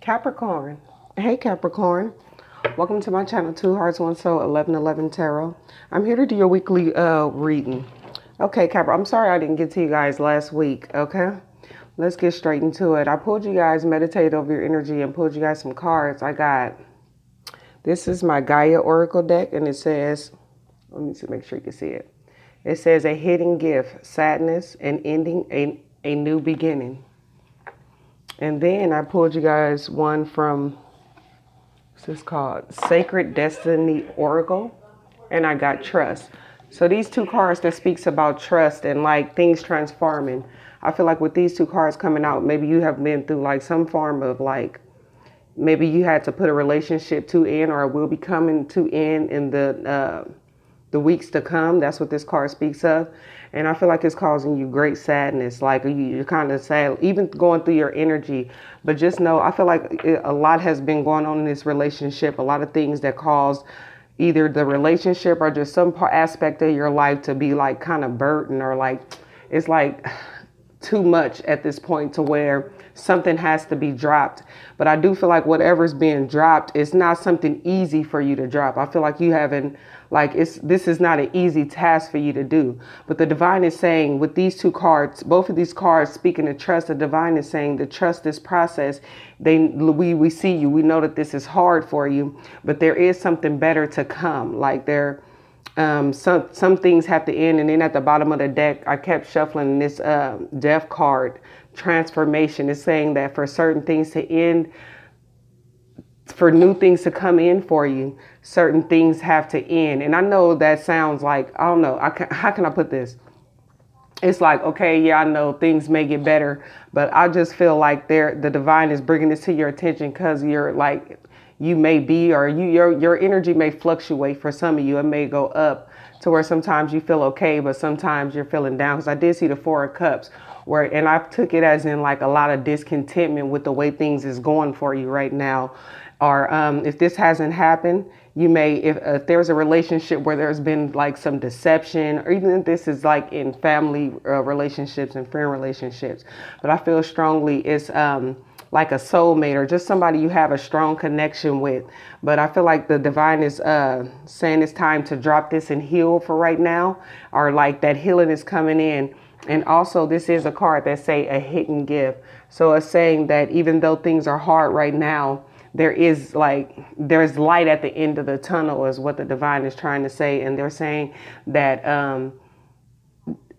Capricorn. Hey Capricorn. Welcome to my channel, Two Hearts, One Soul, 1111 Tarot. I'm here to do your weekly reading. Okay, Capri, I'm sorry I didn't get to you guys last week, okay? Let's get straight into it. I pulled you guys, meditate over your energy, and pulled you guys some cards. This is my Gaia Oracle deck, and it says, let me see, make sure you can see it. It says a hidden gift, sadness, and ending a new beginning. And then I pulled you guys one from, what's this called? Sacred Destiny Oracle. And I got trust. So these two cards that speaks about trust and like things transforming. I feel like with these two cards coming out, maybe you have been through like some form of like, maybe you had to put a relationship to end, or it will be coming to end in the weeks to come. That's what this card speaks of. And I feel like it's causing you great sadness. Like you're kind of sad, even going through your energy. But just know, I feel like a lot has been going on in this relationship. A lot of things that caused either the relationship or just some aspect of your life to be like kind of burdened, or like it's like too much at this point to where something has to be dropped. But I do feel like whatever's being dropped, it's not something easy for you to drop. I feel like you haven't, like this is not an easy task for you to do. But the divine is saying with these two cards, both of these cards speaking of trust, the divine is saying to trust this process. We see you, we know that this is hard for you, but there is something better to come. Like some things have to end. And then at the bottom of the deck, I kept shuffling this death card. Transformation is saying that for certain things to end, for new things to come in for you, certain things have to end. And I know that sounds like, I don't know, how can I put this? It's like, okay, yeah, I know things may get better, but I just feel like the divine is bringing this to your attention because you're like, you may be, or your energy may fluctuate. For some of you, it may go up to where sometimes you feel okay, but sometimes you're feeling down. Because I did see the Four of Cups, and I took it as in like a lot of discontentment with the way things is going for you right now. Or if this hasn't happened, you may, if there's a relationship where there's been like some deception, or even if this is like in family relationships and friend relationships. But I feel strongly it's like a soulmate or just somebody you have a strong connection with. But I feel like the divine is saying it's time to drop this and heal for right now, or like that healing is coming in. And also this is a card that say a hidden gift. So it's saying that even though things are hard right now, there's light at the end of the tunnel is what the divine is trying to say. And they're saying that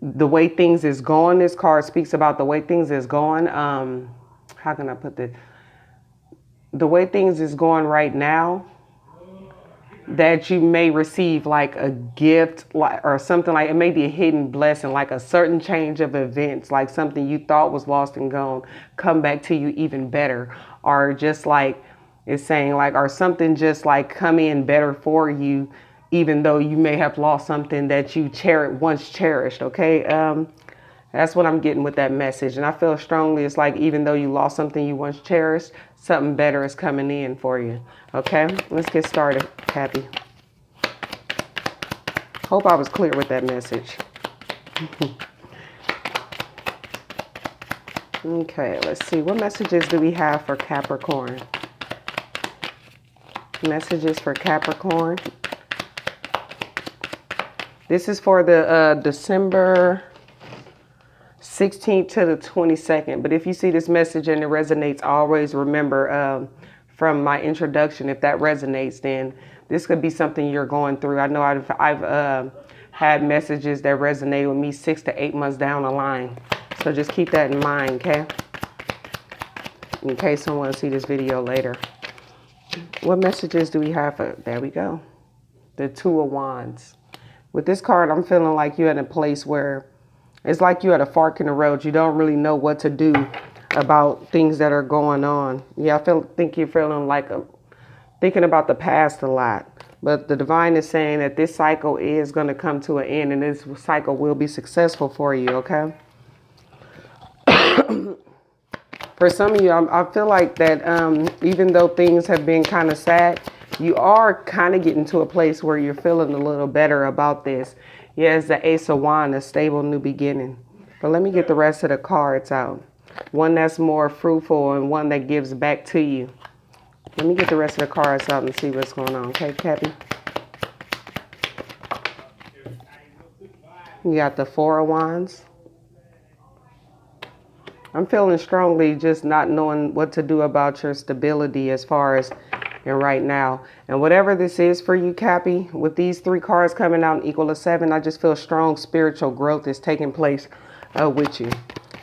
the way things is going, this card speaks about the way things is going. How can I put this? The way things is going right now, that you may receive like a gift, or something, like it may be a hidden blessing, like a certain change of events, like something you thought was lost and gone come back to you even better, or just like it's saying like, or something just like come in better for you, even though you may have lost something that you once cherished. Okay. That's what I'm getting with that message. And I feel strongly it's like even though you lost something you once cherished, something better is coming in for you. Okay, let's get started, Cappy. Hope I was clear with that message. Okay, let's see. What messages do we have for Capricorn? Messages for Capricorn. This is for the December 16th to the 22nd. But if you see this message and it resonates, always remember from my introduction, if that resonates, then this could be something you're going through. I know I've had messages that resonate with me 6 to 8 months down the line. So just keep that in mind, okay? In case someone will see this video later. What messages do we have? There we go. The Two of Wands. With this card, I'm feeling like you're in a place where it's like you're at a fork in the road. You don't really know what to do about things that are going on. Yeah, I think you're feeling like thinking about the past a lot. But the divine is saying that this cycle is going to come to an end, and this cycle will be successful for you, okay? For some of you, I feel like that even though things have been kind of sad, you are kind of getting to a place where you're feeling a little better about this. Yeah, it's the Ace of Wands, a stable new beginning. But let me get the rest of the cards out. One that's more fruitful and one that gives back to you. Let me get the rest of the cards out and see what's going on. Okay, Cappy? You got the Four of Wands. I'm feeling strongly just not knowing what to do about your stability as far as and right now. And whatever this is for you, Cappy, with these three cards coming out and equal to 7, I just feel strong spiritual growth is taking place with you.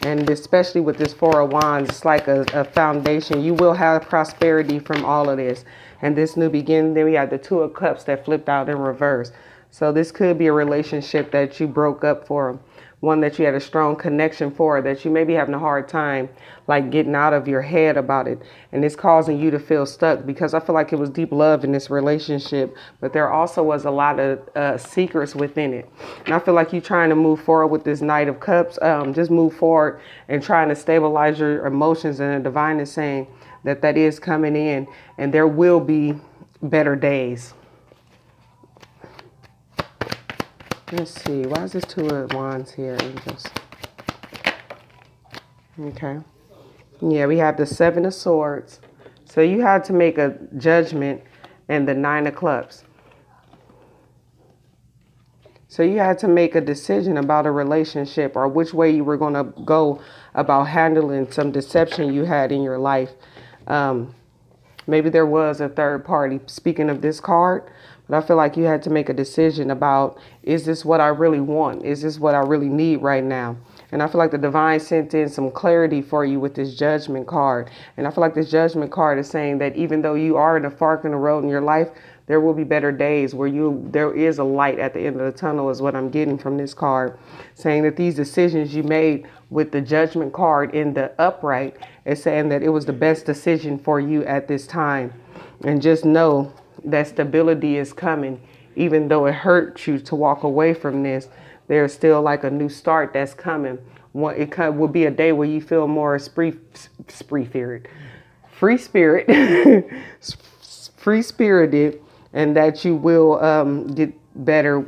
And especially with this Four of Wands, it's like a foundation. You will have prosperity from all of this. And this new beginning, then we have the Two of Cups that flipped out in reverse. So this could be a relationship that you broke up for, one that you had a strong connection for, that you may be having a hard time like getting out of your head about it. And it's causing you to feel stuck because I feel like it was deep love in this relationship, but there also was a lot of secrets within it. And I feel like you're trying to move forward with this Knight of Cups, just move forward and trying to stabilize your emotions. And the divine is saying that that is coming in and there will be better days. Let's see. Why is this Two of Wands here, angels? Okay. Yeah, we have the Seven of Swords. So you had to make a judgment and the Nine of Clubs. So you had to make a decision about a relationship or which way you were going to go about handling some deception you had in your life. Maybe there was a third party. Speaking of this card, but I feel like you had to make a decision about, is this what I really want? Is this what I really need right now? And I feel like the divine sent in some clarity for you with this Judgment card. And I feel like this Judgment card is saying that even though you are in a fork in the road in your life, there will be better days where there is a light at the end of the tunnel is what I'm getting from this card. Saying that these decisions you made with the Judgment card in the upright is saying that it was the best decision for you at this time. And just know that stability is coming. Even though it hurts you to walk away from this, there's still like a new start that's coming. It will be a day where you feel more free-spirited, free-spirited, and that you will get better.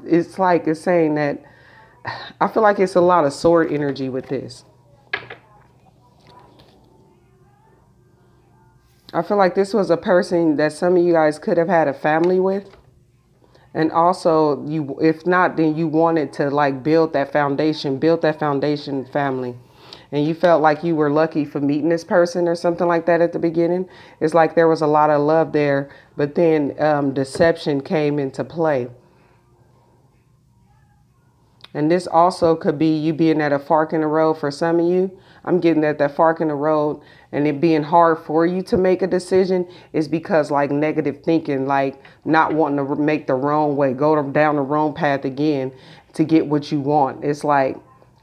It's saying that I feel like it's a lot of sword energy with this. I feel like this was a person that some of you guys could have had a family with. And also, if not, then you wanted to like build that foundation family. And you felt like you were lucky for meeting this person or something like that at the beginning. It's like there was a lot of love there, but then deception came into play. And this also could be you being at a fork in the road for some of you. I'm getting at that fork in the road and it being hard for you to make a decision is because like negative thinking, like not wanting to make the wrong way, go down the wrong path again to get what you want. It's like,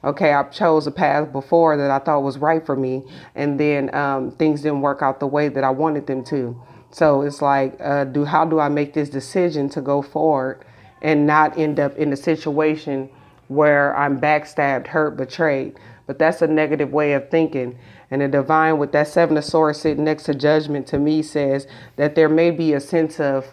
okay, I chose a path before that I thought was right for me. And then things didn't work out the way that I wanted them to. So it's like, how do I make this decision to go forward and not end up in a situation where I'm backstabbed, hurt, betrayed? But that's a negative way of thinking. And the divine with that Seven of Swords sitting next to Judgment to me says that there may be a sense of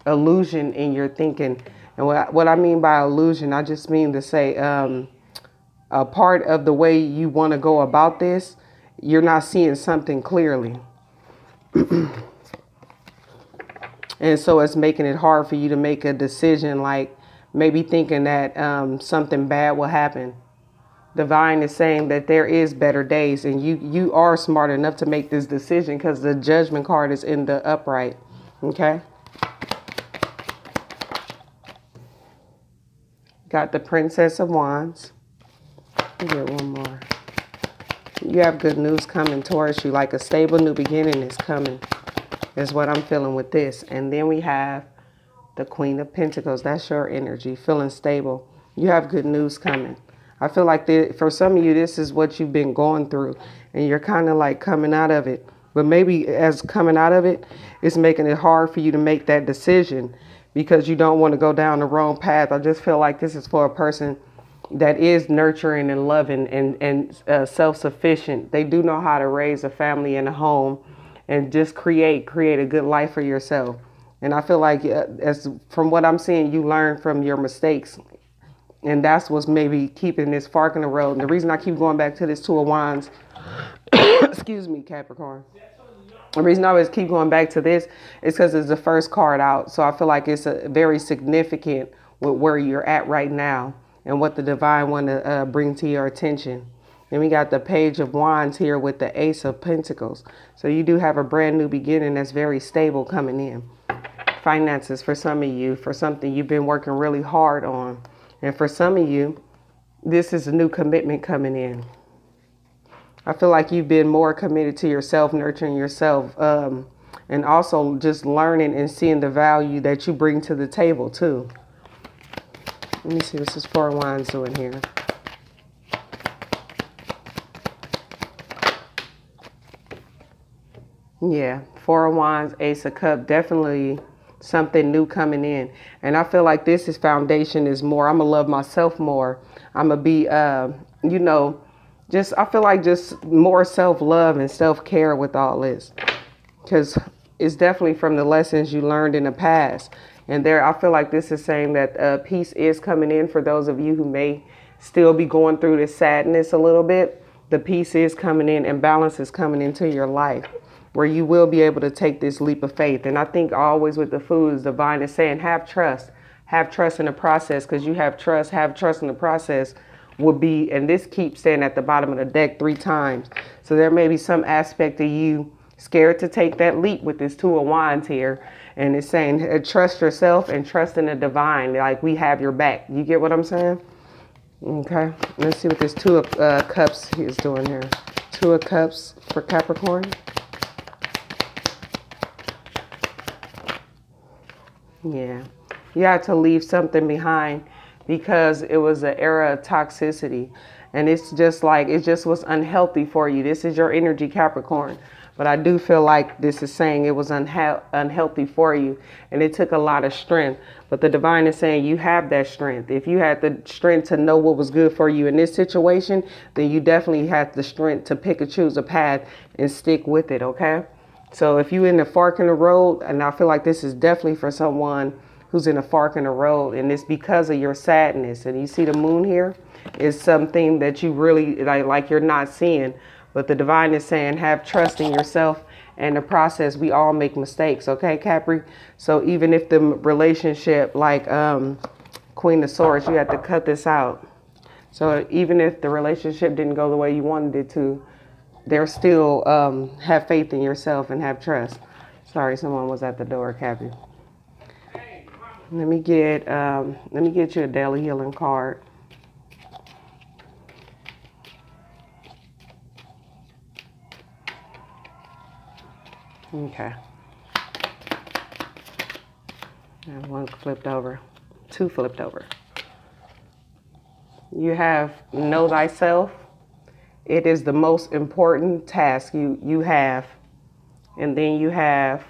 illusion in your thinking. And what I mean by illusion, I just mean to say a part of the way you want to go about this, you're not seeing something clearly. And so it's making it hard for you to make a decision, like maybe thinking that something bad will happen. Divine is saying that there is better days and you are smart enough to make this decision because the Judgment card is in the upright. Okay. Got the Princess of Wands. I'll get one more. You have good news coming towards you, like a stable new beginning is coming, is what I'm feeling with this. And then we have the Queen of Pentacles. That's your energy, feeling stable. You have good news coming. I feel like for some of you, this is what you've been going through and you're kind of like coming out of it. But maybe as coming out of it, it's making it hard for you to make that decision because you don't want to go down the wrong path. I just feel like this is for a person that is nurturing and loving and self-sufficient. They do know how to raise a family and a home and just create a good life for yourself. And I feel like from what I'm seeing, you learn from your mistakes And that's what's maybe keeping this fork in the road. And the reason I keep going back to this Two of Wands, excuse me, Capricorn. The reason I always keep going back to this is because it's the first card out. So I feel like it's a very significant with where you're at right now and what the divine want to bring to your attention. And we got the Page of Wands here with the Ace of Pentacles. So you do have a brand new beginning that's very stable coming in. Finances for some of you, for something you've been working really hard on. And for some of you, this is a new commitment coming in. I feel like you've been more committed to yourself, nurturing yourself, and also just learning and seeing the value that you bring to the table too. Let me see what this Four of Wands doing here. Yeah, Four of Wands, Ace of Cups, definitely something new coming in. And I feel like this is foundation is more, I'm going to love myself more. I'm going to be, you know, just, I feel like just more self-love and self-care with all this. Because it's definitely from the lessons you learned in the past. And there, I feel like this is saying that peace is coming in for those of you who may still be going through this sadness a little bit. The peace is coming in and balance is coming into your life, where you will be able to take this leap of faith. And I think always with the foods, divine is saying, have trust in the process, because you have trust in the process would be, and this keeps staying at the bottom of the deck 3 times. So there may be some aspect of you scared to take that leap with this Two of Wands here. And it's saying, trust yourself and trust in the divine, like we have your back. You get what I'm saying? Okay, let's see what this Two of Cups is doing here. Two of Cups for Capricorn. Yeah, you had to leave something behind because it was an era of toxicity. And it's just like, it just was unhealthy for you. This is your energy, Capricorn. But I do feel like this is saying it was unhealthy for you. And it took a lot of strength. But the divine is saying you have that strength. If you had the strength to know what was good for you in this situation, then you definitely had the strength to pick and choose a path and stick with it, okay? So if you're in the fork in the road, and I feel like this is definitely for someone who's in a fork in the road, and it's because of your sadness. And you see the moon here is something that you really like you're not seeing. But the divine is saying, have trust in yourself and the process. We all make mistakes, okay, Capri? So even if the relationship, like Queen of Swords, you had to cut this out. So even if the relationship didn't go the way you wanted it to, there's still have faith in yourself and have trust. Sorry, someone was at the door, Cappy. Let me get you a daily healing card. Okay. And one flipped over, 2 flipped over. You have know thyself. It is the most important task you have. And then you have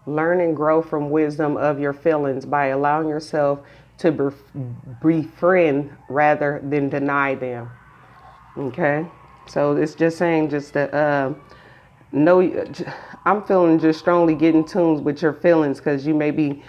learn and grow from wisdom of your feelings by allowing yourself to befriend rather than deny them. Okay? So it's just saying just that I'm feeling just strongly getting tuned with your feelings, because you may be,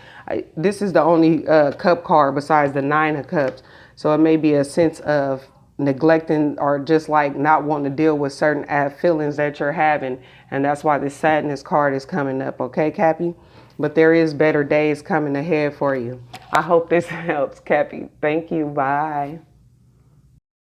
this is the only cup card besides the 9 of Cups. So it may be a sense of neglecting or just like not wanting to deal with certain feelings that you're having. And that's why this sadness card is coming up. Okay, Cappy? But there is better days coming ahead for you. I hope this helps, Cappy. Thank you. Bye.